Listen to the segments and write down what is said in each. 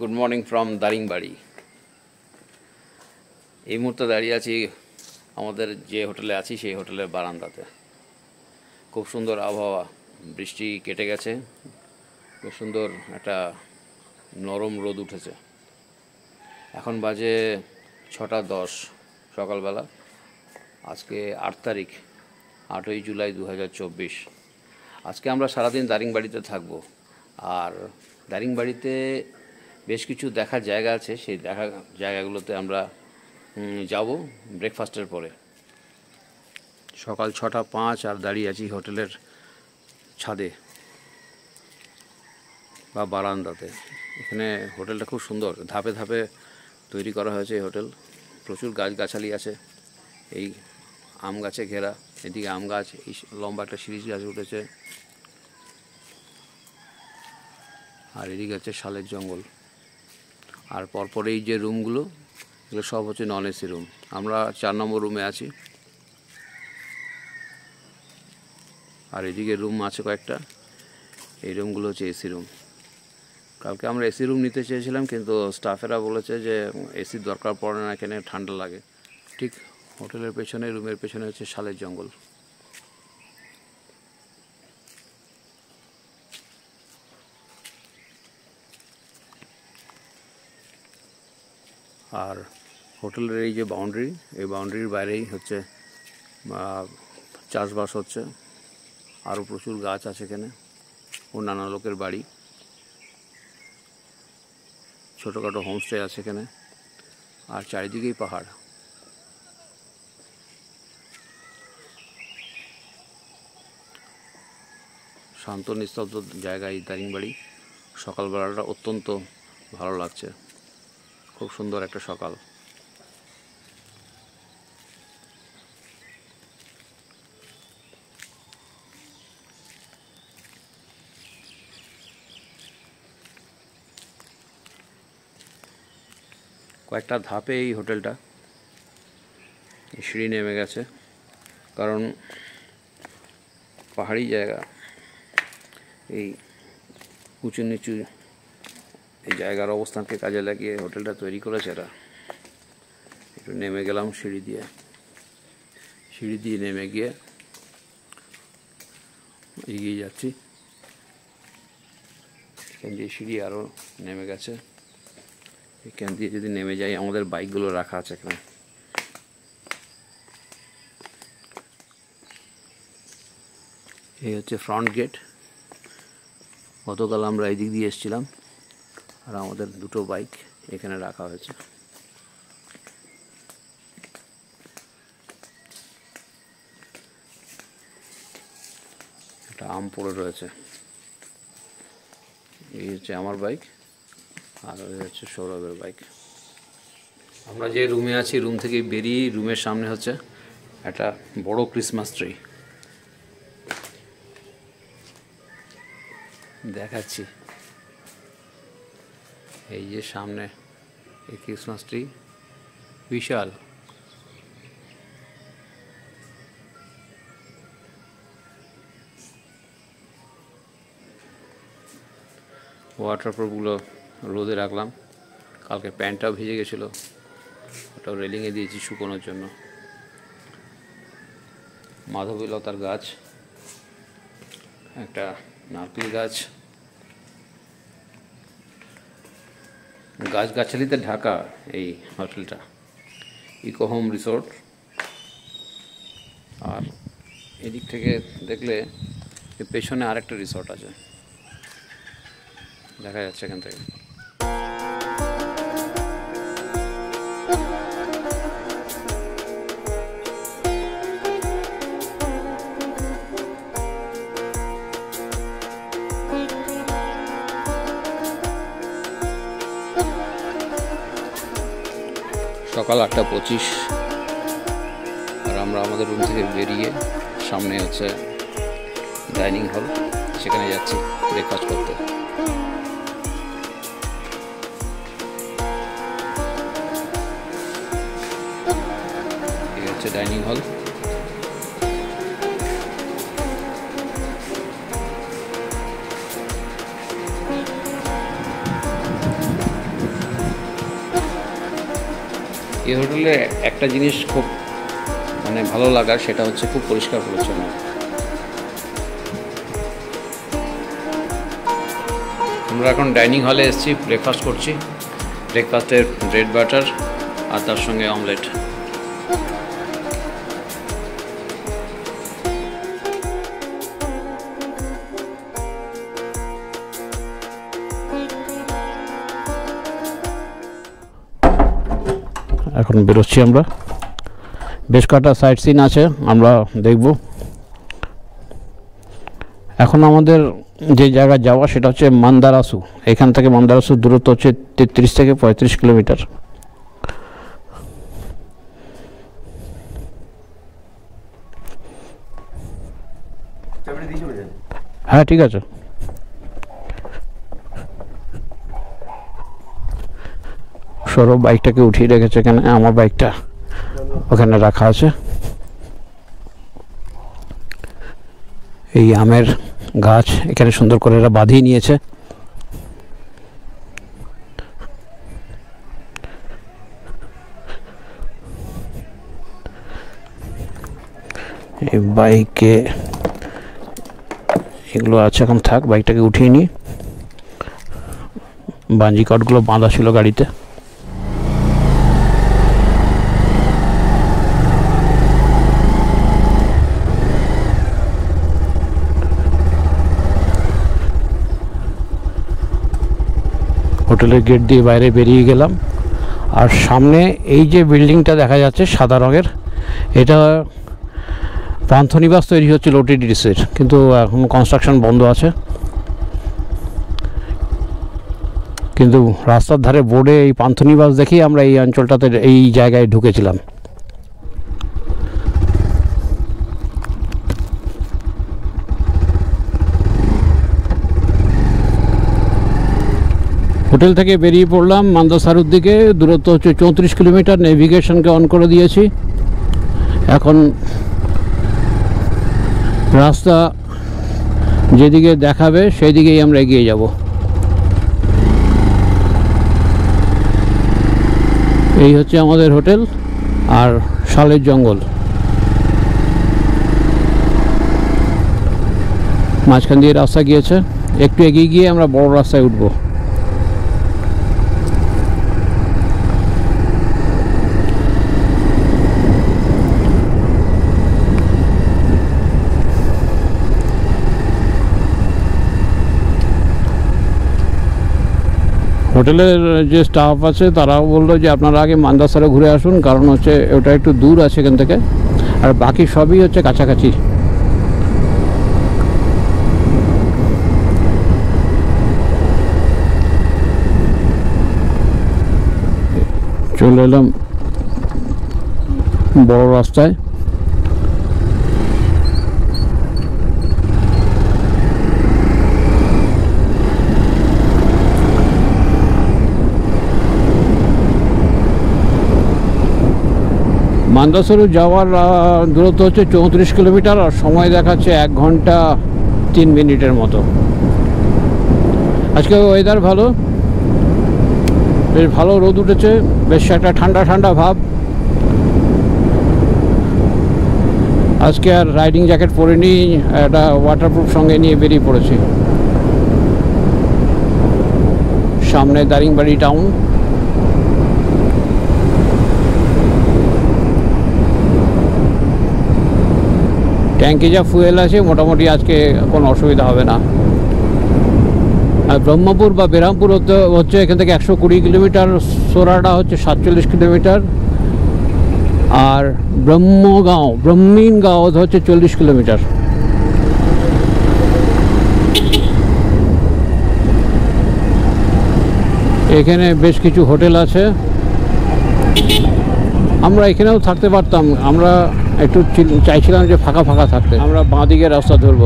Good morning from Daringbadi. এই মুহূর্তে দাঁড়িয়ে আছি আমাদের যে হোটেলে আছি সেই হোটেলের বারান্দাতে। খুব সুন্দর আবহাওয়া, বৃষ্টি কেটে গেছে, খুব সুন্দর একটা নরম রোদ উঠেছে। এখন বাজে 6:10 সকালবেলা। আজকে 8 তারিখ, 8ই জুলাই 2024। আজকে আমরা সারাদিন দারিংবাড়িতে থাকব। আর দারিংবাড়িতে বেশ কিছু দেখার জায়গা আছে, সেই জায়গাগুলোতে আমরা যাব ব্রেকফাস্টের পরে। সকাল 6:05 আর দাঁড়িয়ে আছি হোটেলের ছাদে বা বারান্দাতে। এখানে হোটেলটা খুব সুন্দর, ধাপে ধাপে তৈরি করা হয়েছে এই হোটেল। প্রচুর গাছগাছালি আছে, এই আম গাছে ঘেরা। এদিকে আম গাছ, এই লম্বা একটা শিরীষ গাছ উঠেছে, আর এদিকে হচ্ছে শালের জঙ্গল। আর পরপর এই যে রুমগুলো, এগুলো সব হচ্ছে নন এসি রুম। আমরা 4 নম্বর রুমে আছি। আর এদিকে রুম আছে কয়েকটা, এই রুমগুলো হচ্ছে এসি রুম। কালকে আমরা এসি রুম নিতে চেয়েছিলাম, কিন্তু স্টাফেরা বলেছে যে এসির দরকার পড়ে না, এখানে ঠান্ডা লাগে। ঠিক হোটেলের পেছনে, রুমের পেছনে হচ্ছে শালের জঙ্গল। আর হোটেলের এই যে বাউন্ডারি, এই বাউন্ডারির বাইরেই হচ্ছে চাষবাস হচ্ছে। আরও প্রচুর গাছ আছে এখানে, অন্যান্য লোকের বাড়ি, ছোটোখাটো হোমস্টে আছে এখানে। আর চারিদিকেই পাহাড়। শান্ত নিস্তব্ধ জায়গায় দারিংবাড়ি। সকালবেলাটা অত্যন্ত ভালো লাগছে, খুব সুন্দর একটা সকাল। কয়েকটা ধাপে এই হোটেলটা, সিঁড়ি নেমে গেছে, কারণ পাহাড়ি জায়গা, এই উঁচু নিচু এই জায়গার অবস্থানকে কাজে লাগিয়ে হোটেলটা তৈরি করেছে এরা। একটু নেমে গেলাম সিঁড়ি দিয়ে নেমে গিয়ে এগিয়ে যাচ্ছি। এখান দিয়ে সিঁড়ি আরও নেমে গেছে। এখান দিয়ে যদি নেমে যাই, আমাদের বাইকগুলো রাখা আছে এখানে। এই হচ্ছে ফ্রন্ট গেট। গতকাল আমরা এই দিক দিয়ে এসেছিলাম, আর আমাদের দুটো বাইক এখানে রাখা হয়েছে। একটা আম পড়ে রয়েছে। এই হচ্ছে আমার বাইক, আর ওই হচ্ছে সৌরভের বাইক। আমরা যে রুমে আছি, রুম থেকে বেরিয়ে রুমের সামনে হচ্ছে একটা বড় ক্রিসমাস ট্রি। দেখাচ্ছি, এই যে সামনে এই ক্রিসমাস ট্রি, বিশাল। ওয়াটারপ্রুফগুলো রোদে রাখলাম। কালকে প্যান্টটাও ভিজে গেছিলো, ওটাও রেলিংয়ে দিয়েছি শুকোনোর জন্য। মাধবীলতার গাছ, একটা নারকেল গাছ, গাছগাছালিতে ঢাকা এই হোটেলটা, ইকো হোম রিসোর্ট। আর এদিক থেকে দেখলে পেছনে আরেকটা রিসোর্ট আছে, দেখা যাচ্ছে এখান থেকে। সকাল 8:25, আর আমরা আমাদের রুম থেকে বেরিয়ে সামনে হচ্ছে ডাইনিং হল, সেখানে যাচ্ছি ব্রেকফাস্ট করতে। এই হচ্ছে ডাইনিং হল। এই হোটেলে একটা জিনিস খুব মানে ভালো লাগার, সেটা হচ্ছে খুব পরিষ্কার পরিচ্ছন্ন। আমরা এখন ডাইনিং হলে এসেছি, ব্রেকফাস্ট করছি। ব্রেকফাস্টের ব্রেড বাটার আর তার সঙ্গে অমলেট। এখন বেরোচ্ছি আমরা, বেশ কটা সাইট সিন আছে আমরা দেখব। এখন আমাদের যে জায়গায় যাওয়া সেটা হচ্ছে মান্দারাসু। এখান থেকে মান্দারাসুর দূরত্ব হচ্ছে 33 থেকে 35 কিলোমিটার। হ্যাঁ ঠিক আছে। সৌরভ বাইকটাকে উঠিয়ে রেখেছে এখানে, আমার বাইকটা ওখানে রাখা আছে। এই আমের গাছ এখানে সুন্দর করে এরা বাঁধিয়ে নিয়েছে। এই বাইকে এগুলো আছে, এখন থাক, বাইকটাকে উঠিয়ে নিই। বাঞ্জি কটগুলো বাঁধা ছিল গাড়িতে। হোটেলের গেট দিয়ে বাইরে বেরিয়ে গেলাম, আর সামনে এই যে বিল্ডিংটা দেখা যাচ্ছে সাদা রঙের, এটা পান্থনিবাস তৈরি হচ্ছিল ওটিডিসির, কিন্তু এখন কনস্ট্রাকশন বন্ধ আছে। কিন্তু রাস্তার ধারে বোর্ডে এই পান্থনিবাস দেখেই আমরা এই অঞ্চলটাতে, এই জায়গায় ঢুকেছিলাম। হোটেল থেকে বেরিয়ে পড়লাম মান্দাসারুর দিকে। দূরত্ব হচ্ছে 34 কিলোমিটার। নেভিগেশনকে অন করে দিয়েছি। এখন রাস্তা যেদিকে দেখাবে সেই দিকেই আমরা এগিয়ে যাব। এই হচ্ছে আমাদের হোটেল আর শালের জঙ্গল। মাঝখান দিয়ে রাস্তা গিয়েছে, একটু এগিয়ে গিয়ে আমরা বড় রাস্তায় উঠব। হোটেলের যে স্টাফ আছে তারাও বললো যে আপনারা আগে মান্দাসারে ঘুরে আসুন, কারণ হচ্ছে ওটা একটু দূর আছে এখান থেকে, আর বাকি সবই হচ্ছে কাছাকাছি। চলে এলাম বড় রাস্তায়। মান্দাসারু যাওয়ার দূরত্ব হচ্ছে 34 কিলোমিটার, আর সময় দেখাচ্ছে 1 ঘন্টা 3 মিনিটের মতো। আজকে ওয়েদার ভালো, বেশ ভালো রোদ উঠেছে, বেশ একটা ঠান্ডা ঠান্ডা ভাব। আজকে আর রাইডিং জ্যাকেট পরিনি, একটা ওয়াটারপ্রুফ সঙ্গে নিয়ে বেরিয়ে পড়েছি। সামনে দারিংবাড়ি টাউন। ট্যাঙ্কে যা ফুয়েল আছে মোটামুটি আজকে কোনো অসুবিধা হবে না। আর ব্রহ্মপুর বা বেরামপুর হচ্ছে এখান থেকে 120 কিলোমিটার, সোরাডা হচ্ছে 47 কিলোমিটার, আর ব্রহ্মিনগাঁও হচ্ছে 40 কিলোমিটার। এখানে বেশ কিছু হোটেল আছে, আমরা এখানেও থাকতে পারতাম। আমরা একটু চাইছিলাম যে ফাঁকা ফাঁকা থাকতে। আমরা বাঁদিকে রাস্তা ধরব,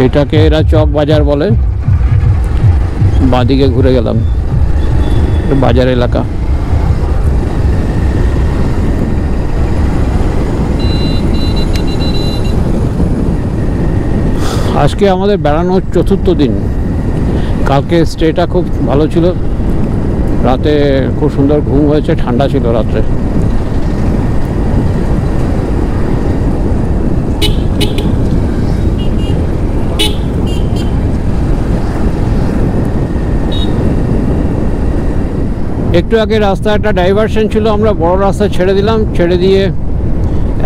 এটাকে এরা চক বাজার বলে। বাঁদিকে ঘুরে গেলাম, বাজার এলাকা। আজকে আমাদের বেড়ানোর 4র্থ দিন। কালকে স্টেটা খুব ভালো ছিল, রাতে খুব সুন্দর ঘুম হয়েছে, ঠান্ডা ছিল রাত্রে। একটু আগে রাস্তা একটা ডাইভারশন ছিল, আমরা বড় রাস্তা ছেড়ে দিলাম, ছেড়ে দিয়ে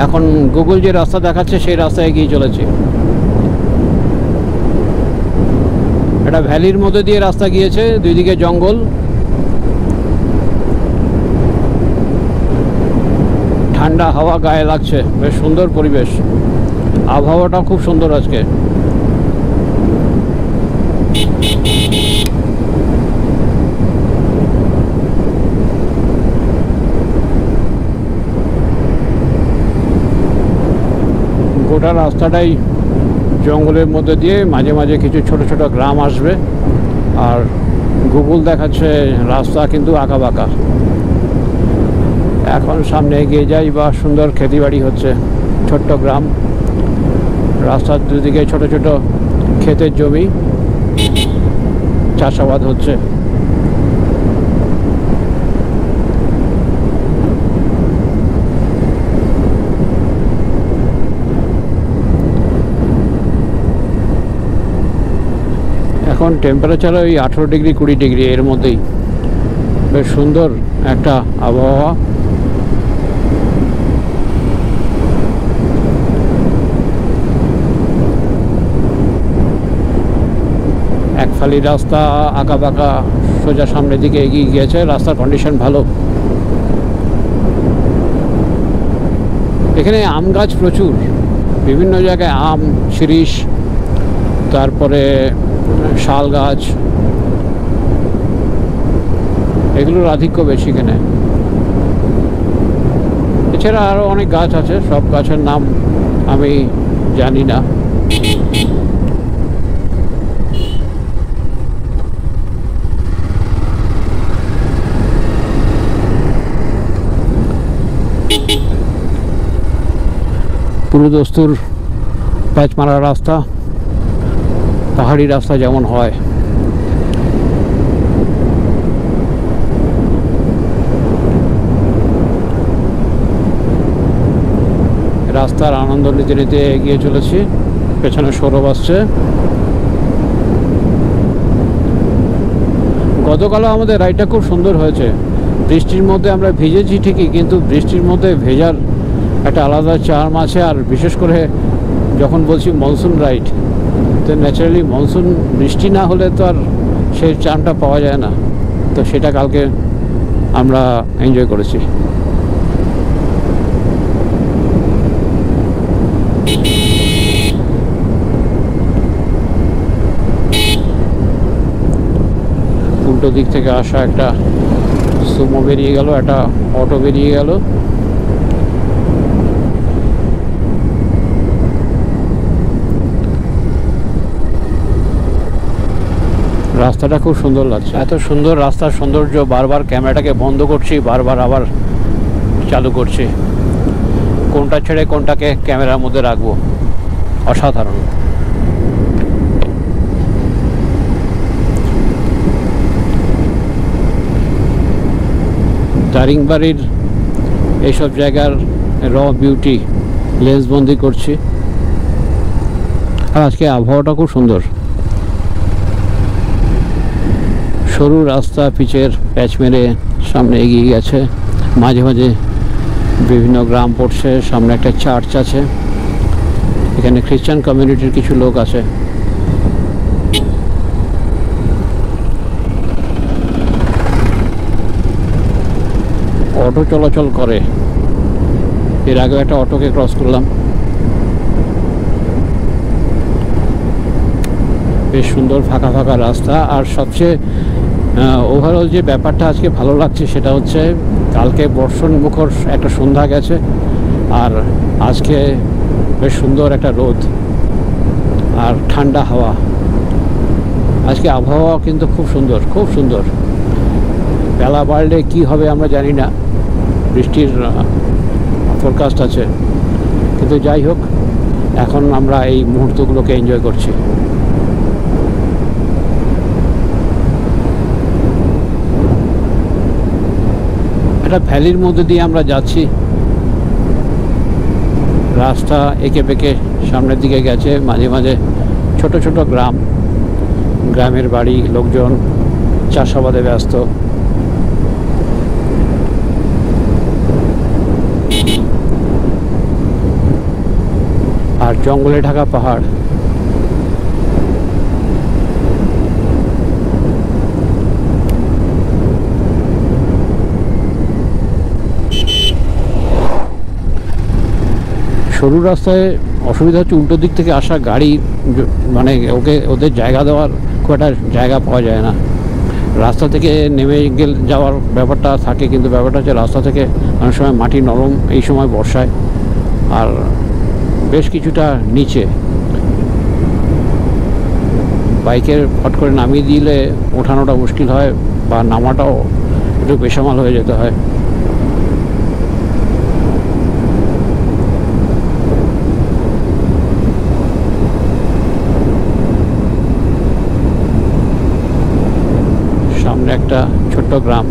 এখন গুগল যে রাস্তা দেখাচ্ছে সেই রাস্তায় এগিয়ে চলেছি। একটা ভ্যালির মধ্যে দিয়ে রাস্তা গিয়েছে, দুই দিকে জঙ্গল, ঠান্ডা হাওয়া গায়ে লাগছে, বেশ সুন্দর পরিবেশ, আবহাওয়াটা খুব সুন্দর আজকে। গোটা রাস্তাটাই জঙ্গলের মধ্যে দিয়ে, মাঝে মাঝে কিছু ছোট ছোট গ্রাম আসবে, আর গুগল দেখাচ্ছে রাস্তা কিন্তু আঁকা বাঁকা। এখন সামনে এগিয়ে যাই, বা সুন্দর খেতিবাড়ি হচ্ছে, ছোট্ট গ্রাম, রাস্তার দুদিকে ছোট ছোট ক্ষেতের জমি, চাষাবাদ হচ্ছে। এখন টেম্পারেচার ওই 18 ডিগ্রি 20 ডিগ্রি এর মধ্যেই, বেশ সুন্দর একটা আবহাওয়া। এক ফালি রাস্তা আঁকা বাঁকা সোজা সামনের দিকে এগিয়ে গিয়েছে, রাস্তার কন্ডিশন ভালো। এখানে আম গাছ প্রচুর, বিভিন্ন জায়গায় আম, শিরীষ, তারপরে শাল গাছ, এগুলোর আধিক্য বেশি এখানে। এছাড়া আরও অনেক গাছ আছে, সব গাছের নাম আমি জানি না। পুরো দস্তুর প্যাচ মারা রাস্তা, পাহাড়ি রাস্তা যেমন হয়। রাস্তার আনন্দ নিতে নিতে এগিয়ে চলেছি, পেছনে সৌরভ আসছে। গতকালও আমাদের রাইডটা খুব সুন্দর হয়েছে, বৃষ্টির মধ্যে আমরা ভিজেছি ঠিকই, কিন্তু বৃষ্টির মধ্যে ভেজার একটা আলাদা চার্ম আছে। আর বিশেষ করে যখন বলছি মনসুন রাইড, তো ন্যাচারালি মনসুন বৃষ্টি না হলে তো আর সেই চার্মটা পাওয়া যায় না, তো সেটা কালকে আমরা এনজয় করেছি। উল্টো দিক থেকে আসা একটা সুমো বেরিয়ে গেল, একটা অটো বেরিয়ে গেল। রাস্তাটা খুব সুন্দর লাগছে, এত সুন্দর রাস্তার সৌন্দর্য, বারবার ক্যামেরাটাকে বন্ধ করছি, বারবার আবার চালু করছি, কোনটা ছেড়ে কোনটাকে ক্যামেরার মধ্যে রাখবো, অসাধারণ। দারিংবাড়ির এইসব জায়গার র বিউটি লেন্স বন্দি করছি। আর আজকে আবহাওয়াটা খুব সুন্দর, সরু রাস্তা, পিচের প্যাচ মেরে সামনে এগিয়ে গেছে, মাঝে মাঝে বিভিন্ন গ্রাম পড়ছে, সামনে একটা চার্চ আছে, এখানে খ্রিস্টান কমিউনিটির কিছু লোক আছে। অটো চলাচল করে, এর আগে একটা অটোকে ক্রস করলাম। বেশ সুন্দর ফাঁকা ফাঁকা রাস্তা। আর সবচেয়ে ওভারঅল যে ব্যাপারটা আজকে ভালো লাগছে সেটা হচ্ছে কালকে বর্ষণ মুখর একটা সন্ধ্যা গেছে, আর আজকে বেশ সুন্দর একটা রোদ আর ঠান্ডা হাওয়া। আজকে আবহাওয়া কিন্তু খুব সুন্দর, খুব সুন্দর। বেলা বাড়লে কি হবে আমরা জানি না, বৃষ্টির ফোরকাস্ট আছে, কিন্তু যাই হোক এখন আমরা এই মুহূর্তগুলোকে এনজয় করছি। এটা ভ্যালির মধ্যে দিয়ে আমরা যাচ্ছি। রাস্তা এঁকে বেঁকে সামনের দিকে গেছে, মাঝে মাঝে ছোট ছোট গ্রামের বাড়ি, লোকজন চাষাবাদে ব্যস্ত। আর জঙ্গলে ঢাকা পাহাড়। সরু রাস্তায় অসুবিধা হচ্ছে উল্টো দিক থেকে আসা গাড়ি, মানে ওদের জায়গা দেওয়ার খুব একটা জায়গা পাওয়া যায় না। রাস্তা থেকে নেমে যাওয়ার ব্যাপারটা থাকে, কিন্তু ব্যাপারটা হচ্ছে রাস্তা থেকে অনেক সময় মাটি নরম এই সময় বর্ষায়, আর বেশ কিছুটা নিচে। বাইকের ফট করে নামিয়ে দিলে ওঠানোটা মুশকিল হয়, বা নামাটাও একটু বেসামাল হয়ে যেতে হয়। সামনে একটা ছোট্ট গ্রাম।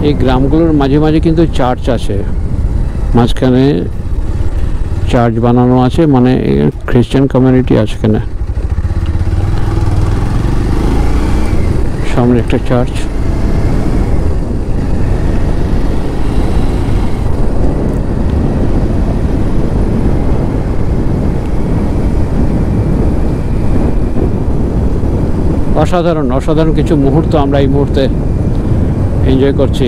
এই গ্রামগুলোর মাঝে মাঝে কিন্তু চার্চ আছে, মাঝখানে চার্চ বানানো আছে, মানে খ্রিস্টান কমিউনিটি আছে এখানে। সামনে একটা চার্চ। অসাধারণ অসাধারণ কিছু মুহূর্ত আমরা এই মুহূর্তে এনজয় করছি।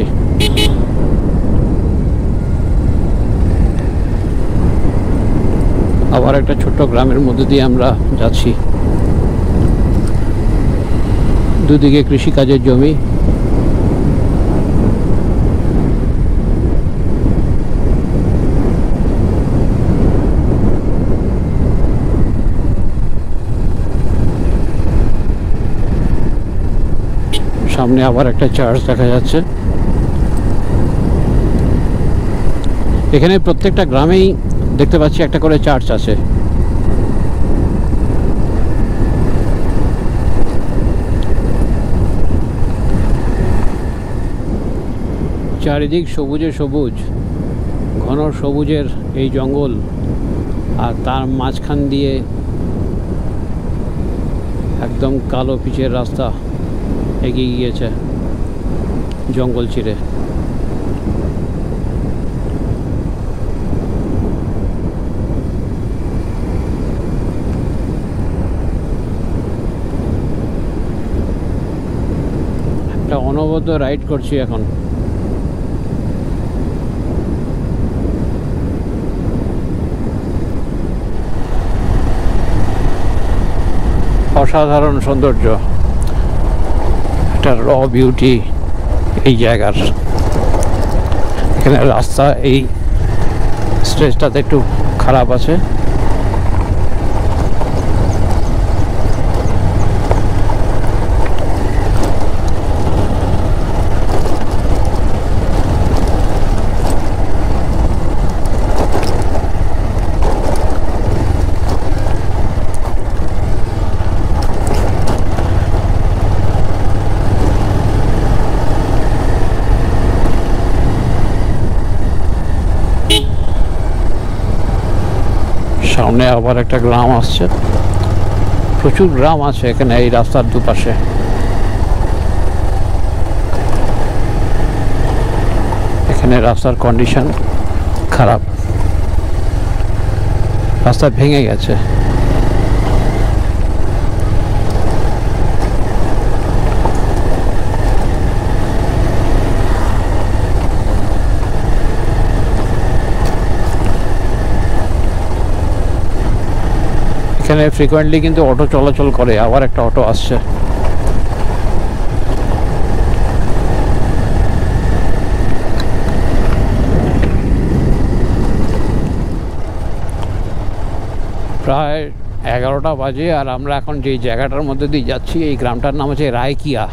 আবার একটা ছোট্ট গ্রামের মধ্যে দিয়ে আমরা যাচ্ছি। দুদিকে কৃষিকাজের জমি। সামনে আবার একটা চার্চ দেখা যাচ্ছে। এখানে প্রত্যেকটা গ্রামেই দেখতে পাচ্ছি একটা করে চার্চ আছে। চারিদিক সবুজে সবুজ, ঘন সবুজের এই জঙ্গল, আর তার মাঝখান দিয়ে একদম কালো পিচের রাস্তা এগিয়ে গিয়েছে জঙ্গল চিরে। একটা অনবদ্য রাইড করছি এখন। অসাধারণ সৌন্দর্য, একটা র বিউটি এই জায়গার। এখানে রাস্তা এই স্ট্রেচটাতে একটু খারাপ আছে। সামনে আবার একটা গ্রাম আসছে। প্রচুর গ্রাম আছে এখানে এই রাস্তার দুপাশে। এখানে রাস্তার কন্ডিশন খারাপ, রাস্তা ভেঙে গেছে। এখানে ফ্রিকোয়েন্টলি কিন্তু অটো চলাচল করে। আবার একটা অটো আসছে। প্রায় 11টা বাজে, আর আমরা এখন যে জায়গাটার মধ্যে দিয়ে যাচ্ছি এই গ্রামটার নাম হচ্ছে রায়কিয়া।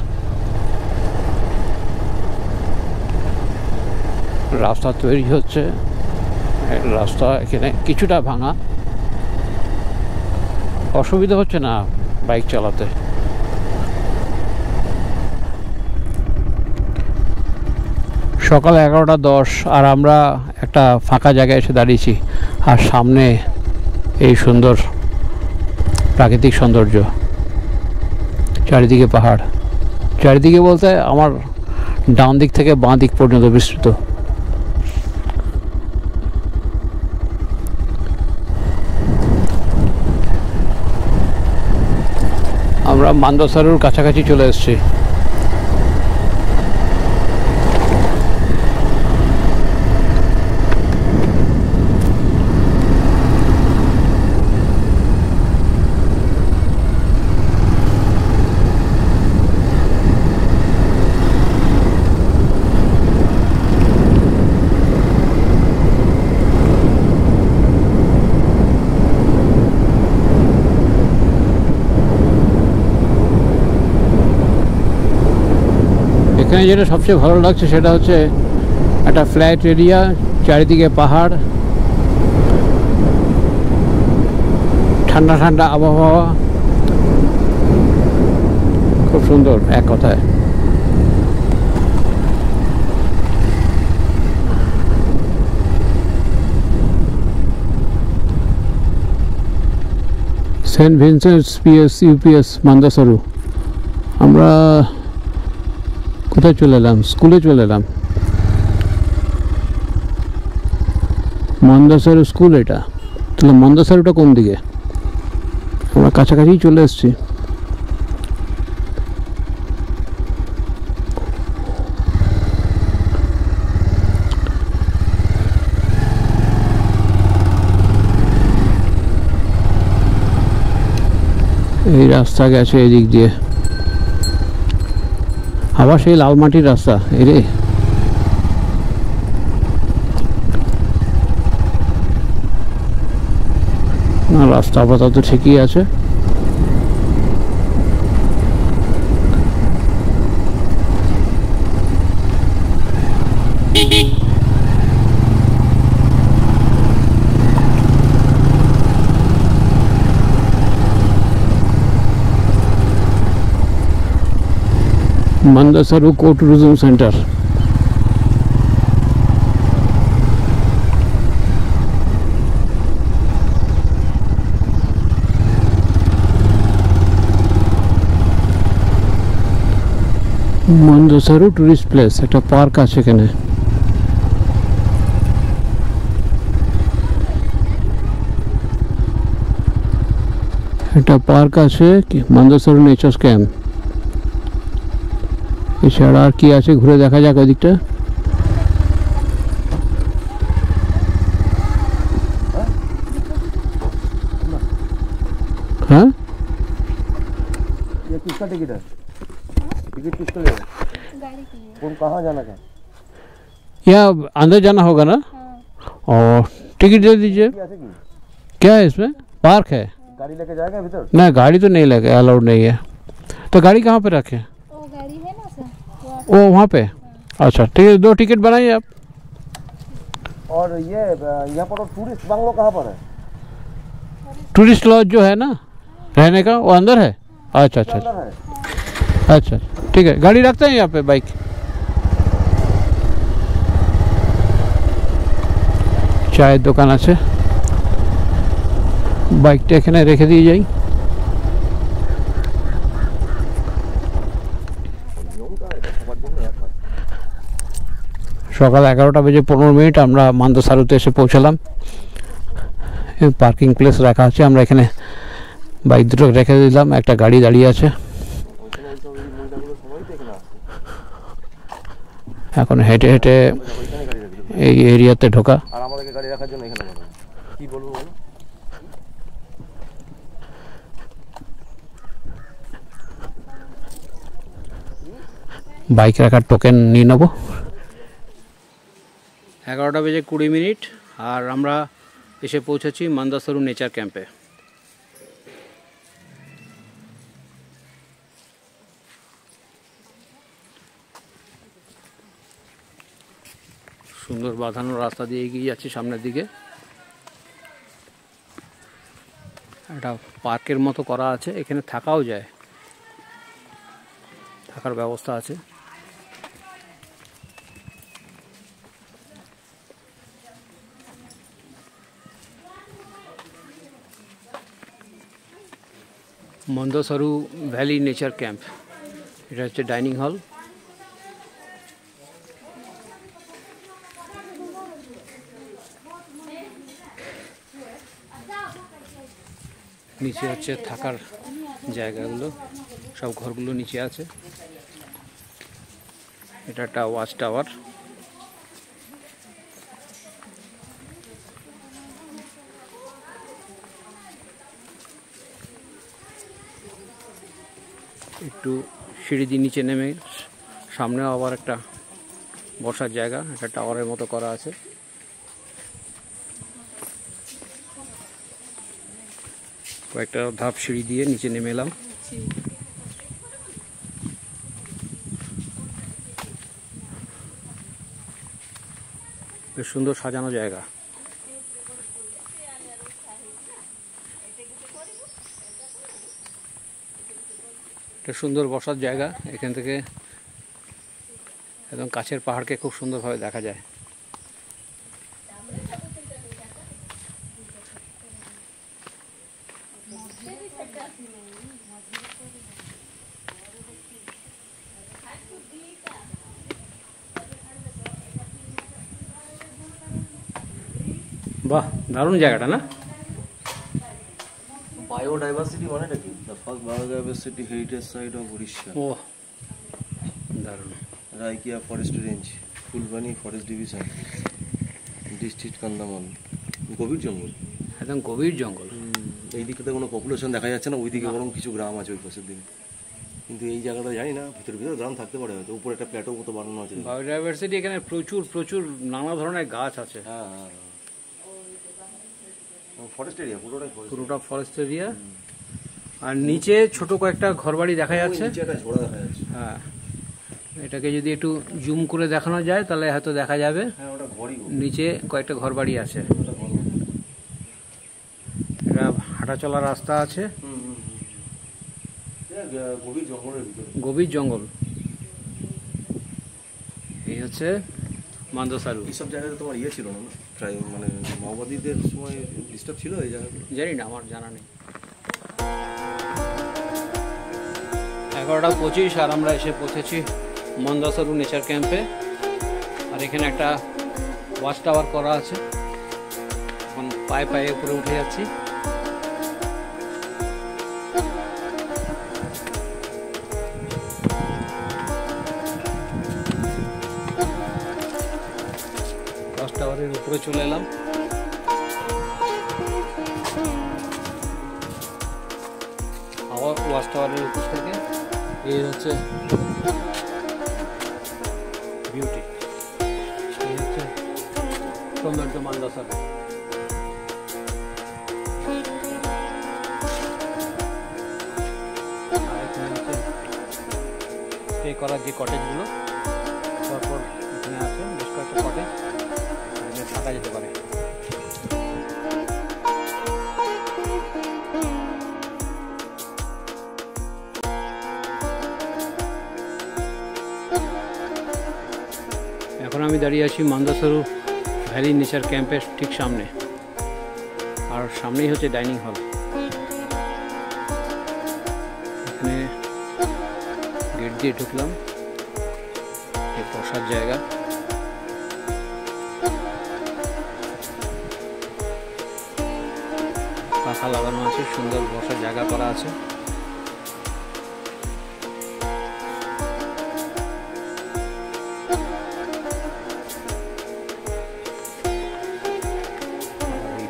রাস্তা তৈরি হচ্ছে, রাস্তা এখানে কিছুটা ভাঙা, অসুবিধা হচ্ছে না বাইক চালাতে। সকাল 11:10 আর আমরা একটা ফাঁকা জায়গায় এসে দাঁড়িয়েছি, আর সামনে এই সুন্দর প্রাকৃতিক সৌন্দর্য, চারিদিকে পাহাড়, চারিদিকে বলতে আমার ডান দিক থেকে বাঁ দিক পর্যন্ত বিস্তৃত। আমরা মানদসারুর কাছাকাছি চলে এসেছি। এখানে যেটা সবচেয়ে ভালো লাগছে সেটা হচ্ছে একটা ফ্ল্যাট এরিয়া, চারিদিকে পাহাড়, ঠান্ডা ঠান্ডা আবহাওয়া, খুব সুন্দর এক কথায়। Saint Vincent's PS UPS Mandasaru. আমরা কোথায় চলে এলাম? স্কুলে চলে এলাম। মানদাসারু স্কুল এটা। তাহলে মানদাসারুটা কোন দিকে? আমরা কাছাকাছি চলে এসেছি। এই রাস্তা গেছে এদিক দিয়ে, আবার সেই লাল মাটির রাস্তা। এরে না, রাস্তা আপাতত ঠিকই আছে। Mandasaru eco tourism centre. Mandasaru tourist place, একটা পার্ক আছে এখানে। একটা পার্ক আছে, মানদাসারু নেচার্স ক্যাম্প। এছাড়া আর কি আছে ঘুরে দেখা যাক ওই দিকটা। हाँ ये किसका टिकट है? टिकट किसका लेगा? गाड़ी के लिए। कौन कहाँ जाना का? यहाँ अंदर जाना होगा ना? हाँ। और टिकट दे दीजिए। ऐसे की क्या है इसमें? पार्क है? गाड़ी लेके जाएगा भीतर? ना, गाड़ी तो नहीं लगे, अलाउड नहीं है। तो गाड़ी कहाँ पे रखें? वो गाड़ी है ना सर, वो वहाँ पे। अच्छा ठीक है, 2 टिकट बनाइए आप। और ये यहाँ पर टूरिस्ट बंगलो कहाँ पर है? टूरिस्ट लॉज जो है ना रहने का, वो अंदर है। अच्छा अच्छा अंदर है। अच्छा ठीक है, गाड़ी रखते हैं यहाँ पे, बाइक। চায়ের দোকান আছে, বাইকটা এখানে রেখে দিয়ে যাই। সকাল 11:15 আমরা মানদাসারুতে এসে পৌঁছালাম। পার্কিং প্লেস রাখা আছে, আমরা এখানে বাইক দুটো রেখে দিলাম, একটা গাড়ি দাঁড়িয়ে আছে। এখন হেঁটে হেঁটে এই এরিয়াতে ঢোকা। আর আমাদেরকে গাড়ি রাখার জন্য এখানে বলো কি বলবো বলো। বাইক রাখার টোকেন নিয়ে নেব। 11:20 আর আমরা এসে পৌঁছেছি মানদাসারু নেচার ক্যাম্পে। সুন্দর বাঁধানো রাস্তা দিয়ে এগিয়ে যাচ্ছি সামনের দিকে। একটা পার্কের মতো করা আছে, এখানে থাকাও যায়, থাকার ব্যবস্থা আছে। মন্দসরু ভ্যালি নেচার ক্যাম্প, এটা হচ্ছে ডাইনিং হল। নিচে হচ্ছে থাকার জায়গাগুলো, সব ঘরগুলো নিচে আছে। এটা একটা ওয়াচ টাওয়ার। একটু সিঁড়ি দিয়ে নিচে নেমে সামনেও আবার একটা বসার জায়গা, একটা টাওয়ারের মতো করা আছে। কয়েকটা ধাপ সিঁড়ি দিয়ে নিচে নেমে এলাম। বেশ সুন্দর সাজানো জায়গা। একটা সুন্দর বসার জায়গা, এখান থেকে একদম কাছের পাহাড়কে খুব সুন্দরভাবে দেখা যায়। বাহ, দারুণ জায়গাটা না? বায়োডাইভার্সিটি মানেটা কি? The first biodiversity heritage site of Orissa. ও দারুণ। Raikia forest range, Phulbani forest division, district Kandhamal. গভীর জঙ্গল, একদম গভীর জঙ্গল। এই দিকটাতে কোনো পপুলেশন দেখা যাচ্ছে না, ওইদিকে বরং কিছু গ্রাম আছে ওই পাশের দিকে। কিন্তু এই জায়গাটা জানি না, ভিতরে ভিতরে গ্রাম থাকতে পারে হয়তো। উপরে একটা প্ল্যাটো মতো বানানো আছে। বায়োডাইভার্সিটি এখানে প্রচুর প্রচুর নানা ধরনের গাছ আছে। হ্যাঁ হ্যাঁ, ফরেস্ট এরিয়া, পুরোটা ফরেস্ট এরিয়া। আর নিচে ছোট কয়েকটা ঘরবাড়ি দেখা যাচ্ছে। ঝোড়া দেখা যাচ্ছে। হ্যাঁ, এটাকে যদি একটু জুম করে দেখানো যায় তাহলে হয়তো দেখা যাবে হ্যাঁ, ওটা ঘরই। নিচে কয়েকটা ঘরবাড়ি আছে। এটা হাঁটা চলার রাস্তা আছে। গভীর জঙ্গলের ভিতরে, গভীর জঙ্গল। এই হচ্ছে মান্দসারু। এইসব জায়গাতে তোমার ইয়ে ছিল না, প্রায় মানে মাওবাদীদের সময় ডিস্টার্ব ছিল এই জায়গাটা? জানি না, আমার জানা নেই। 11:25 আর আমরা এসে পৌঁছেছি মন্দাসরু নেচার ক্যাম্পে। আর এখানে একটা ওয়াচ টাওয়ার করা আছে। এখন পায়ে পায়ে উপরে উঠে যাচ্ছি। ওয়াচ টাওয়ারের উপরে চলে এলাম। আবার ওয়াচ টাওয়ারের উপর থেকে এই হচ্ছে বিউটি, এই হচ্ছে সৌন্দর্য মান্দাসার। আর এখানে হচ্ছে স্টে করার যে কটেজগুলো, তারপর এখানে আছে বেশ কয়েকটা কটেজ, এখানে থাকা যেতে পারে। এখন আমি দাঁড়িয়ে আছি মন্দাসরু ভ্যালি নেচার ক্যাম্পের ঠিক সামনে। আর সামনেই হচ্ছে ডাইনিং হল। এখানে গেট দিয়ে ঢুকলাম, বসার জায়গা। পাখা লাগানো আছে, সুন্দর বসার জায়গা করা আছে।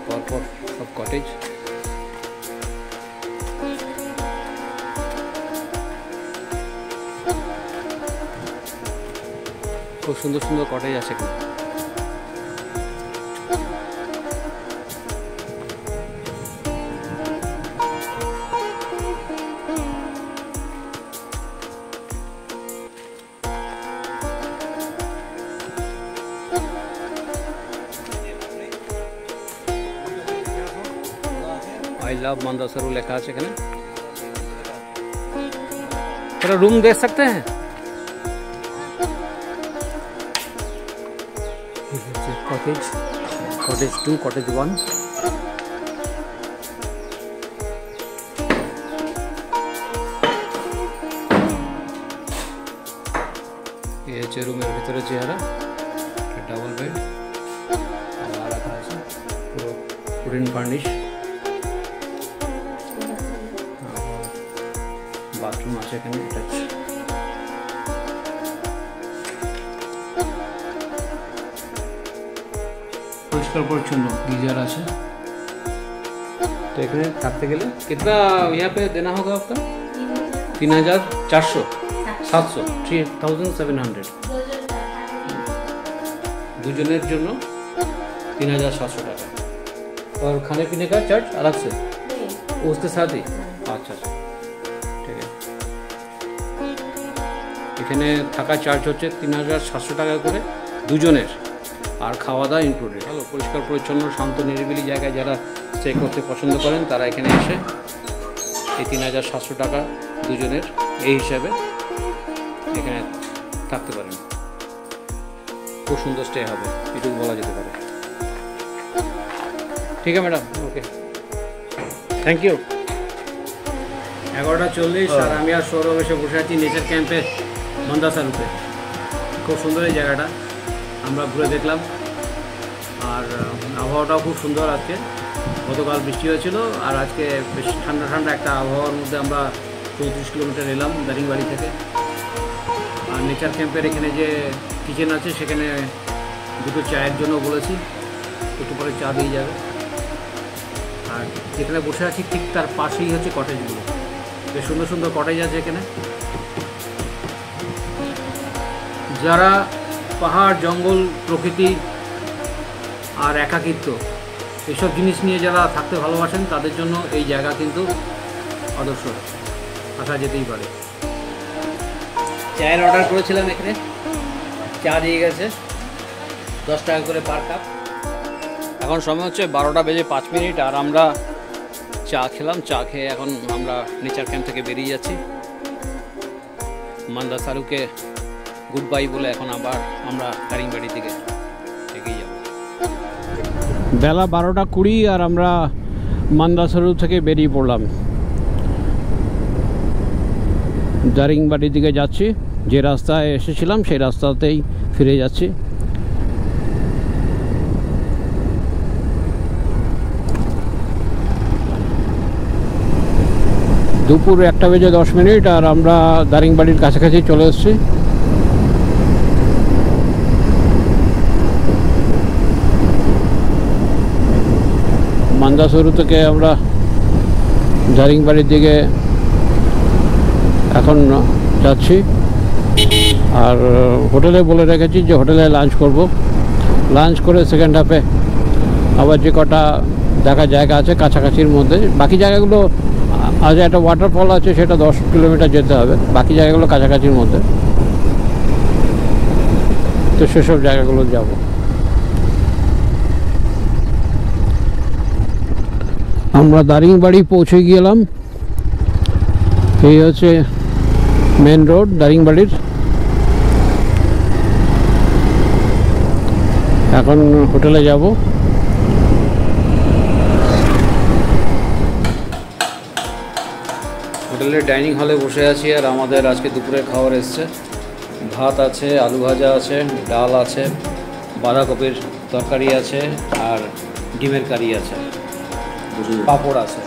পরপর সব কটেজ। খুব সুন্দর সুন্দর কটেজ আছে এখানে। I লাভ মান্দাসারু লেখা আছে এখানে। थोड़ा रूम देख सकते हैं? Cottage, cottage 2, cottage 1। ये হচ্ছে রুমের ভিতরে চেহারা, ডাবল বেড আর রাখা আছে, পুরো উডেন ফার্নিশ। বাথরুম আছে এখানে অ্যাটাচ। পরিষ্কার পরিচ্ছন্ন, গিজার আছে। तो এখানে থাকতে গেলে कितना यहाँ पे देना होगा आपका? 3400, 700, 3700। দুজনের জন্য 3700 টাকা। और खाने पीने का चार्ज अलग से उसके साथ ही? अच्छा अच्छा, ঠিক আছে। এখানে থাকা চার্জ হচ্ছে 3700 টাকা করে দুজনের, আর খাওয়া দাওয়া ইনক্লুডেড। ভালো পরিষ্কার পরিচ্ছন্ন শান্ত নিরিবিলি জায়গায় যারা স্টে করতে পছন্দ করেন তারা এখানে এসে এই 3700 টাকা দুজনের এই হিসাবে এখানে থাকতে পারেন। খুব সুন্দর স্টে হবে, এটুকু বলা যেতে পারে। ঠিক আছে ম্যাডাম, ওকে, থ্যাংক ইউ। 11:40 আর আমি আর সৌরভ এসে বসে আছি নেচার ক্যাম্পে মান্দাসারুতে। খুব সুন্দর এই জায়গাটা, আমরা ঘুরে দেখলাম। আর আবহাওয়াটাও খুব সুন্দর আজকে। গতকাল বৃষ্টি হয়েছিল আর আজকে বেশ ঠান্ডা ঠান্ডা একটা আবহাওয়ার মধ্যে আমরা 34 কিলোমিটার এলাম দারিংবাড়ি থেকে। আর নেচার ক্যাম্পের এখানে যে কিচেন আছে সেখানে দুটো চায়ের জন্য বলেছি, একটু পরে চা দিয়ে যাবে। আর যেখানে বসে আছি ঠিক তার পাশেই হচ্ছে কটেজগুলো, বেশ সুন্দর সুন্দর কটেজ আছে এখানে। যারা পাহাড়, জঙ্গল, প্রকৃতি আর একাকিত্ব এসব জিনিস নিয়ে যারা থাকতে ভালোবাসেন তাদের জন্য এই জায়গা কিন্তু আদর্শ, আসা যেতেই পারে। চায়ের অর্ডার করেছিলাম, এখানে চা দিয়ে গেছে 10 টাকা করে পার কাপ। এখন সময় হচ্ছে 12:05 আর আমরা চা খেলাম। চা খেয়ে এখন আমরা নেচার ক্যাম্প থেকে বেরিয়ে যাচ্ছি। মান্দাসারুকে গুড বাই বলে এখন আবার আমরা দারিংবাড়ি থেকে এগিয়ে যাব। বেলা 12:20 আর আমরা মান্দাসারু থেকে বেরিয়ে পড়লাম। দারিংবাড়ির দিকে যাচ্ছি, যে রাস্তায় এসেছিলাম সেই রাস্তাতেই ফিরে যাচ্ছি। দুপুর 1:10 আর আমরা দারিংবাড়ির কাছাকাছি চলে এসেছি। মান্দাসারু থেকে আমরা দারিংবাড়ির দিকে এখন যাচ্ছি। আর হোটেলে বলে রেখেছি যে হোটেলে লাঞ্চ করব। লাঞ্চ করে সেকেন্ড হাফে আবার যে কটা দেখা জায়গা আছে কাছাকাছির মধ্যে, বাকি জায়গাগুলো আজ একটা ওয়াটারফল আছে সেটা 10 কিলোমিটার যেতে হবে, বাকি জায়গাগুলো কাছাকাছির মধ্যে, তো সেসব জায়গাগুলো যাব। আমরা দারিংবাড়ি পৌঁছে গেলাম। এই হচ্ছে মেন রোড দারিংবাড়ির। এখন হোটেলে যাব। হোটেলের ডাইনিং হলে বসে আছি আর আমাদের আজকে দুপুরের খাবার এসছে। ভাত আছে, আলু ভাজা আছে, ডাল আছে, বাঁধাকপির তরকারি আছে আর ডিমের কারি আছে, পাঁপড় আছে।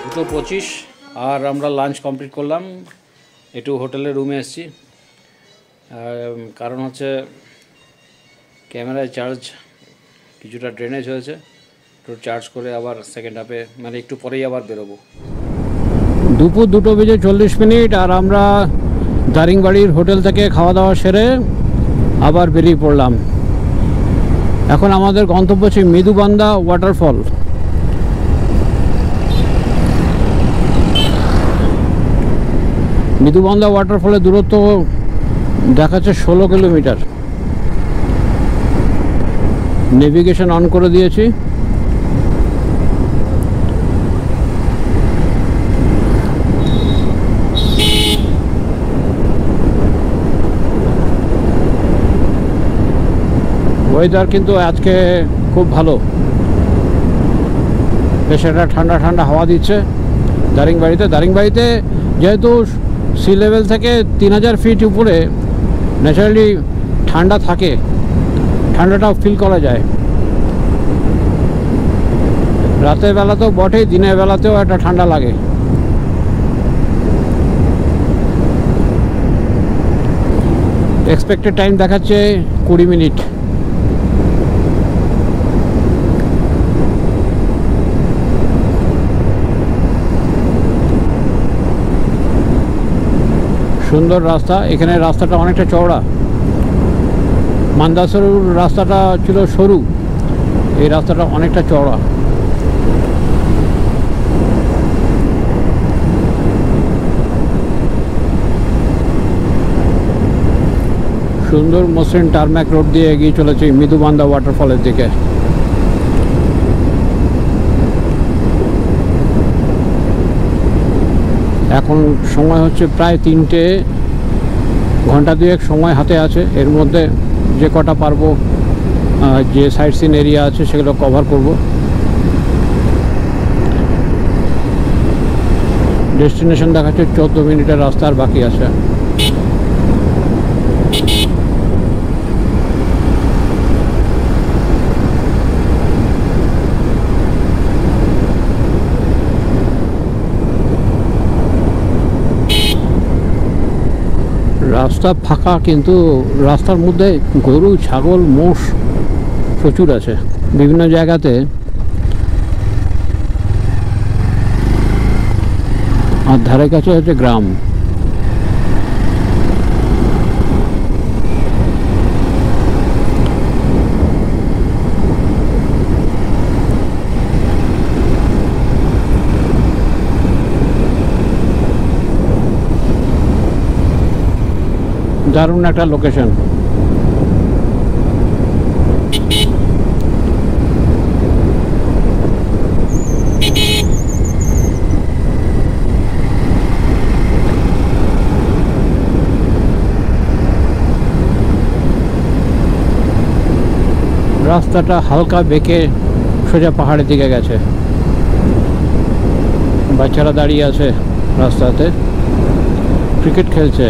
দুটো 25 আর আমরা লাঞ্চ কমপ্লিট করলাম। একটু হোটেলের রুমে এসেছি, কারণ হচ্ছে ক্যামেরায় চার্জ কিছুটা ড্রেনেজ হয়েছে, একটু চার্জ করে আবার সেকেন্ড হাফে মানে একটু পরেই আবার বেরোবো। দুপুর 2:40 আর আমরা দারিংবাড়ির হোটেল থেকে খাওয়া দাওয়া সেরে আবার বেরিয়ে পড়লাম। এখন আমাদের গন্তব্য হচ্ছে মৃদুবান্দা ওয়াটারফল। মৃদুবন্ধা ওয়াটারফলের দূরত্ব দেখাচ্ছে 16 কিলোমিটার। নেভিগেশন অন করে দিয়েছি। ওয়েদার কিন্তু আজকে খুব ভালো, বেশ একটা ঠান্ডা ঠান্ডা হাওয়া দিচ্ছে দারিংবাড়িতে যেহেতু সি লেভেল থেকে 3000 ফিট উপরে ন্যাচারালি ঠান্ডা থাকে, ঠান্ডাটাও ফিল করা যায়। রাতের বেলাতেও বটে, দিনের বেলাতেও একটা ঠান্ডা লাগে। এক্সপেক্টেড টাইম দেখাচ্ছে 20 মিনিট। সুন্দর রাস্তা, এখানে রাস্তাটা অনেকটা চওড়া। মান্দাসরুর রাস্তাটা ছিল সরু, এই রাস্তাটা অনেকটা চওড়া। সুন্দর মসৃণ টারম্যাক রোড দিয়ে এগিয়ে চলেছে মৃদুবান্ধা ওয়াটারফলের দিকে। এখন সময় হচ্ছে প্রায় 3টে, ঘন্টা দুয়েক সময় হাতে আছে। এর মধ্যে যে কটা পারবো, যে সাইট সিন এরিয়া আছে সেগুলো কভার করব। ডেস্টিনেশন দেখাচ্ছে 14 মিনিটের রাস্তা আর বাকি আছে। রাস্তা ফাঁকা, কিন্তু রাস্তার মধ্যে গরু, ছাগল, মোষ প্রচুর আছে বিভিন্ন জায়গাতে। আর ধারে কাছে হচ্ছে গ্রাম। দারুণ একটা লোকেশন। রাস্তাটা হালকা বেঁকে সোজা পাহাড়ের দিকে গেছে। বাচ্চারা দাঁড়িয়ে আছে রাস্তাতে, ক্রিকেট খেলছে।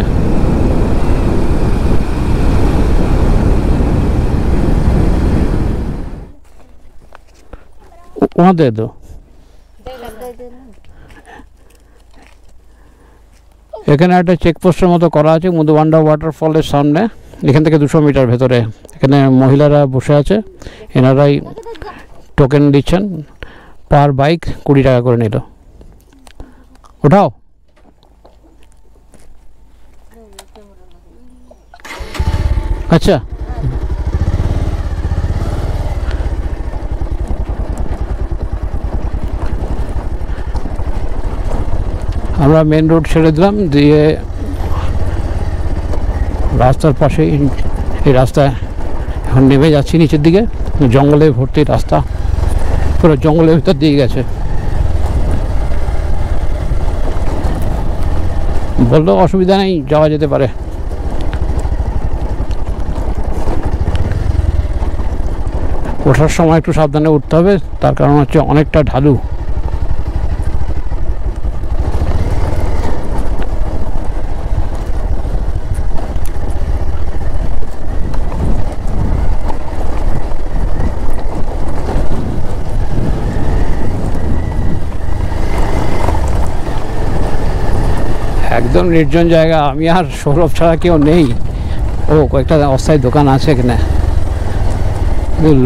वहाँ दे दो। এখানে একটা চেকপোস্টের মতো করা আছে মৃদুবান্ধা ওয়াটারফলের সামনে। এখান থেকে 200 মিটার ভেতরে এখানে মহিলারা বসে আছে, এনারাই টোকেন দিচ্ছেন। পার বাইক 20 টাকা করে নিল। উঠাও। আচ্ছা, আমরা মেন রোড ছেড়ে দিলাম, দিয়ে রাস্তার পাশে এই রাস্তায় এখন নেমে যাচ্ছি নিচের দিকে। জঙ্গলে ভর্তি রাস্তা, পুরো জঙ্গলের ভিতর দিয়ে গেছে। বললেও অসুবিধা নেই, যাওয়া যেতে পারে। ওঠার সময় একটু সাবধানে উঠতে হবে, তার কারণ হচ্ছে অনেকটা ঢালু। একদম নির্জন জায়গা। আমি আর সৌরভ ছাড়া কেউ নেই। ও কয়েকটা অস্থায়ী দোকান আছে এখানে,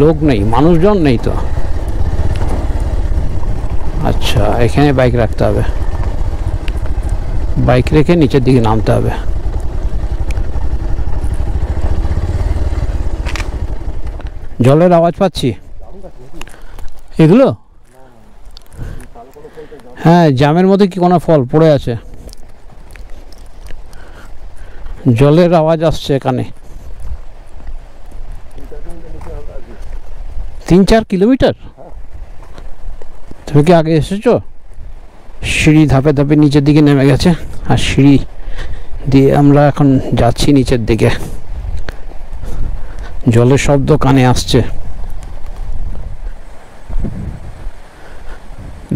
লোক নেই, মানুষজন নেই তো। আচ্ছা, এখানে বাইক রাখতে হবে, বাইক রেখে নিচের দিকে নামতে হবে। জলের আওয়াজ পাচ্ছি। এগুলো হ্যাঁ, জামের মধ্যে কি কোনো ফল পড়ে আছে। জলের আওয়াজ আসছে এখানে। 3-4 কিলোমিটার? তুমি কি আগে এসেছো? সিঁড়ি ধাপে ধাপে নিচের দিকে নেমে গেছে, আর সিঁড়ি দিয়ে আমরা এখন যাচ্ছি নিচের দিকে। জলের শব্দ কানে আসছে।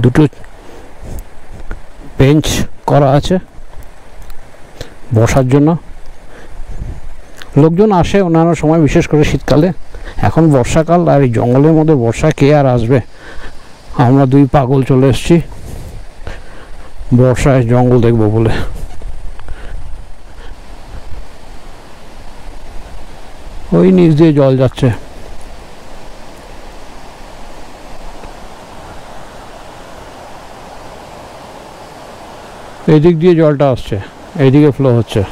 দুটো বেঞ্চ করা আছে বসার জন্য। লোকজন আসে অন্যান্য সময়, বিশেষ করে শীতকালে। এখন বর্ষাকাল, আর এই জঙ্গলের মধ্যে বর্ষায় কে আর আসবে। আমরা দুই পাগল চলে এসেছি বর্ষায় জঙ্গল দেখবো বলে। ওই নিচ দিয়ে জল যাচ্ছে। এদিক দিয়ে জলটা আসছে, এইদিকে ফ্লো হচ্ছে।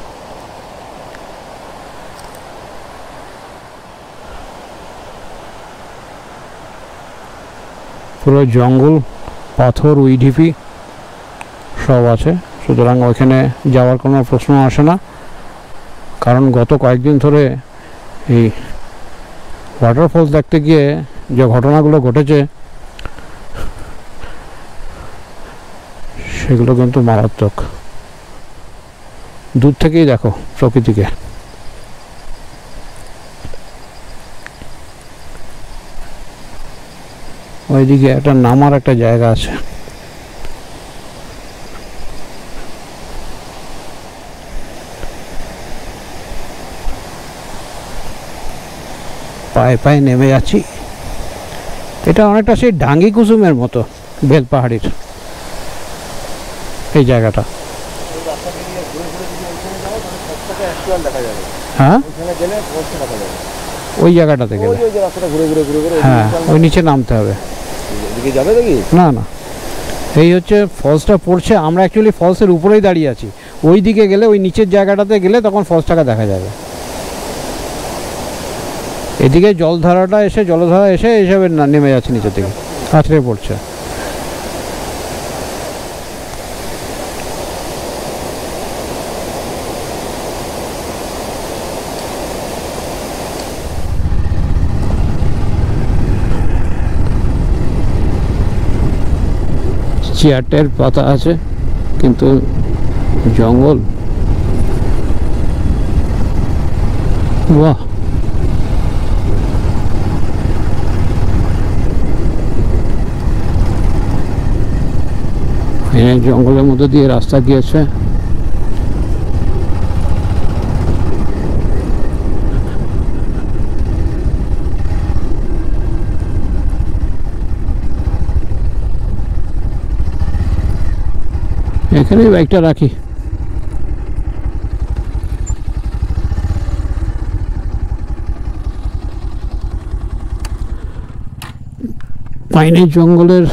পুরো জঙ্গল, পাথর, উইঢিপি সব আছে, সুতরাং ওইখানে যাওয়ার কোনো প্রশ্ন আসে না। কারণ গত কয়েকদিন ধরে এই ওয়াটারফলস দেখতে গিয়ে যে ঘটনাগুলো ঘটেছে সেগুলো কিন্তু মারাত্মক। দূর থেকেই দেখো প্রকৃতিকে। ওইদিকে একটা নামার একটা জায়গা আছে। পায়ে পায়ে নেমে যাচ্ছি। এটা অনেকটা সেই ডাঙ্গি কুসুমের মতো, বেলপাহাড়ির এই জায়গাটা। হ্যাঁ, ওই জায়গাটাতে গেলে হ্যাঁ ওই নিচে নামতে হবে। যাবে নাকি? না না, এই হচ্ছে ফলসটা পড়ছে। আমরা অ্যাকচুয়ালি ফলসের উপরেই দাঁড়িয়ে আছি। ওই দিকে গেলে, ওই নিচের জায়গাটাতে গেলে তখন ফলসটাকে দেখা যাবে। এদিকে জলধারা এসে এইসবে নেমে যাচ্ছে নিচের দিকে, আছড়ে পড়ছে। চেয়ারটার পাতা আছে কিন্তু জঙ্গল। বাহ, জঙ্গলের মধ্যে দিয়ে রাস্তা গিয়েছে। এখানেই বাইকটা রাখি। পাইনের জঙ্গলের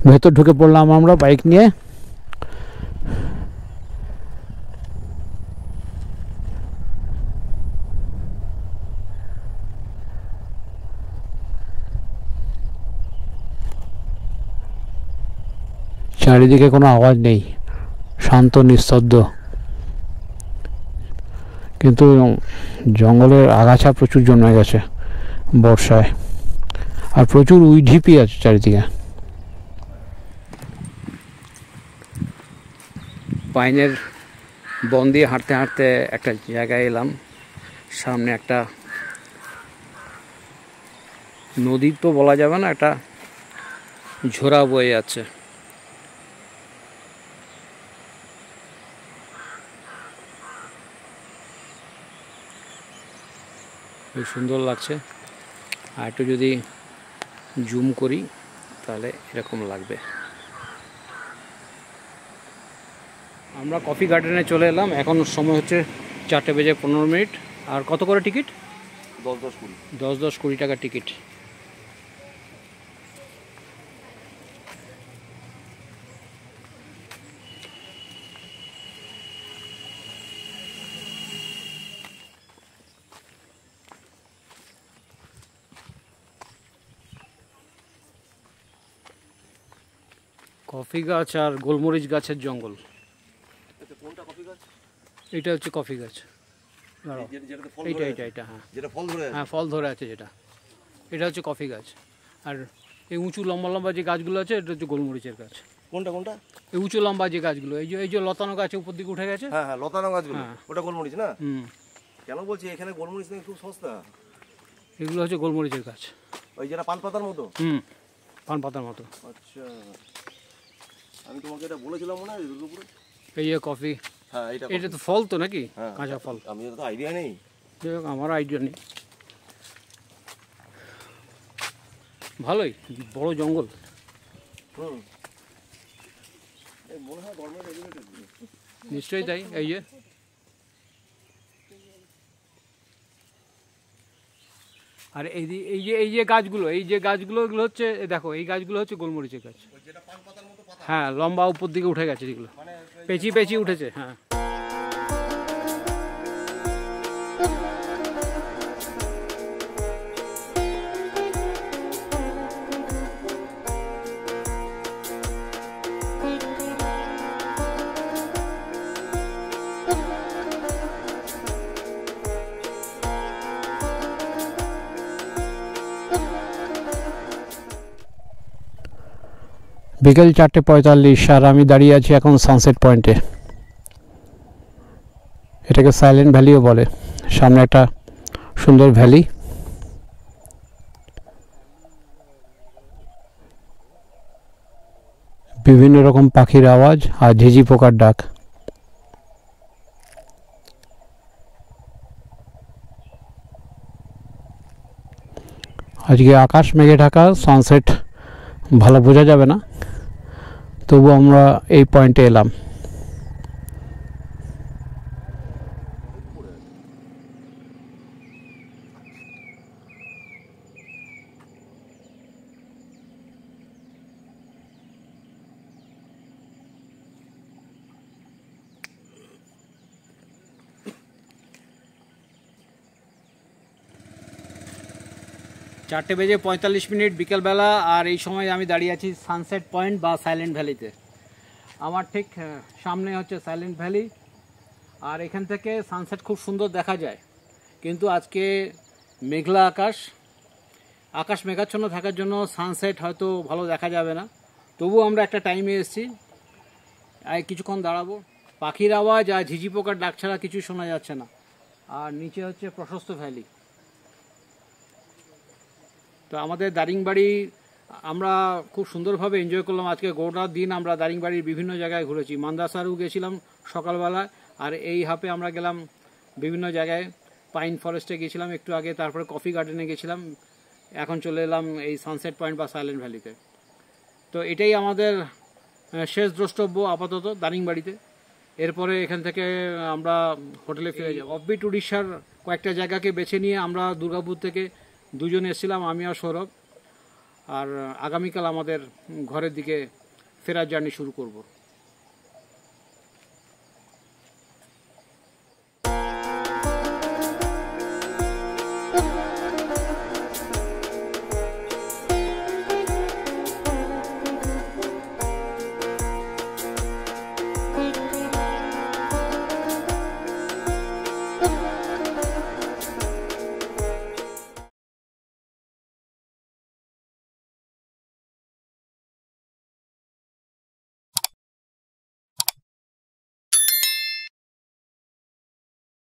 ভেতর ঢুকে পড়লাম আমরা বাইক নিয়ে। চারিদিকে কোনো আওয়াজ নেই, শান্ত নিস্তব্ধ। কিন্তু জঙ্গলের আগাছা প্রচুর জন্মে গেছে বর্ষায়, আর প্রচুর উইঢিপি আছে চারিদিকে। পাইনের বন দিয়ে হাঁটতে হাঁটতে একটা জায়গায় এলাম। সামনে একটা নদী তো বলা যাবে না, একটা ঝোড়া বয়ে যাচ্ছে। খুব সুন্দর লাগছে। আর একটু যদি জুম করি তাহলে এরকম লাগবে। আমরা কফি গার্ডেনে চলে এলাম। এখন সময় হচ্ছে 4:15। আর কত করে টিকিট? 10-20 টাকা টিকিট। কফি গাছ আর গোলমরিচ গাছের জঙ্গল। কোনটা কফি গাছ? এটা হচ্ছে কফি গাছ। দাঁড়াও, যেটাতে ফল এইটা ধরে এইটা আছে, এইটা হ্যাঁ যেটা ফল ধরে আছে। হ্যাঁ ফল ধরে আছে যেটা, এটা হচ্ছে কফি গাছ। আর এই উঁচু লম্বা লম্বা যে গাছগুলো আছে এটা হচ্ছে গোলমরিচের গাছ। কোনটা কোনটা? এই উঁচু লম্বা যে গাছগুলো, এই যে লতানো গাছে উপর দিকে উঠে গেছে। হ্যাঁ হ্যাঁ, লতানো গাছগুলো, হ্যাঁ। ওটা গোলমরিচ না? হুম, কেন বলছি এখানে গোলমরিচ নাকি খুব সস্তা। এগুলো হচ্ছে গোলমরিচের গাছ। ওই যেটা পান পাতার মতো। হুম, পান পাতার মতো। আচ্ছা, আমি তোমাকে এটা বলেছিলাম মনে হয় দুর্গাপুরে। এই যে কফি, হ্যাঁ এটা এটা তো ফল তো নাকি? হ্যাঁ কাঁচা ফল। আমি তো আইডিয়া নেই। যাই হোক, আমার আইডিয়া নেই। ভালোই বড় জঙ্গল। হুম, এই মনে হয় গরমের রেগুলেটর। নিশ্চয়ই তাই। এই যে আর এই যে গাছগুলো, এগুলো হচ্ছে, দেখো এই গাছগুলো হচ্ছে গোলমরিচের গাছ। যেটা পান পাতার মতো পাতা, হ্যাঁ, লম্বা উপর দিকে উঠে গেছে যেগুলো, মানে পেঁচিয়ে পেঁচিয়ে উঠেছে। হ্যাঁ, বিকেল 4:45 আর আমি দাঁড়িয়ে আছি এখন সানসেট পয়েন্টে। এটাকে সাইলেন্ট ভ্যালিও বলে। সামনে একটা সুন্দর ভ্যালি। বিভিন্ন রকম পাখির আওয়াজ আর ঝিঝি পোকার ডাক। আজকে আকাশ মেঘে ঢাকা, সানসেট ভালো বোঝা যাবে না, তবু আমরা এই পয়েন্টে এলাম। চারটে বেজে 45 মিনিট বিকেলবেলা, আর এই সময় আমি দাঁড়িয়ে আছি সানসেট পয়েন্ট বা সাইলেন্ট ভ্যালিতে। আমার ঠিক সামনে হচ্ছে সাইলেন্ট ভ্যালি, আর এখান থেকে সানসেট খুব সুন্দর দেখা যায়। কিন্তু আজকে মেঘলা আকাশ মেঘাচ্ছন্ন থাকার জন্য সানসেট হয়তো ভালো দেখা যাবে না। তবুও আমরা একটা টাইমে এসেছি, কিছুক্ষণ দাঁড়াবো। পাখির আওয়াজ আর ঝিঝি পোকার ডাক ছাড়া কিছু শোনা যাচ্ছে না। আর নিচে হচ্ছে প্রশস্ত ভ্যালি। তো আমাদের দারিংবাড়ি আমরা খুব সুন্দরভাবে এনজয় করলাম। আজকে গোটা দিন আমরা দারিংবাড়ির বিভিন্ন জায়গায় ঘুরেছি। মান্দাসারও গেছিলাম সকালবেলা, আর এই হাফে আমরা গেলাম বিভিন্ন জায়গায়। পাইন ফরেস্টে গেছিলাম একটু আগে, তারপরে কফি গার্ডেনে গেছিলাম, এখন চলে এলাম এই সানসেট পয়েন্ট বা সাইলেন্ট ভ্যালিতে। তো এটাই আমাদের শেষ দ্রষ্টব্য আপাতত দারিংবাড়িতে। এরপরে এখান থেকে আমরা হোটেলে ফিরে যাব। অফবিট উড়িষ্যার কয়েকটা জায়গাকে বেছে নিয়ে আমরা দুর্গাপুর থেকে দুজন এসেছিলাম, আমি আর সৌরভ। আর আগামীকাল আমাদের ঘরের দিকে ফেরার জার্নি শুরু করব।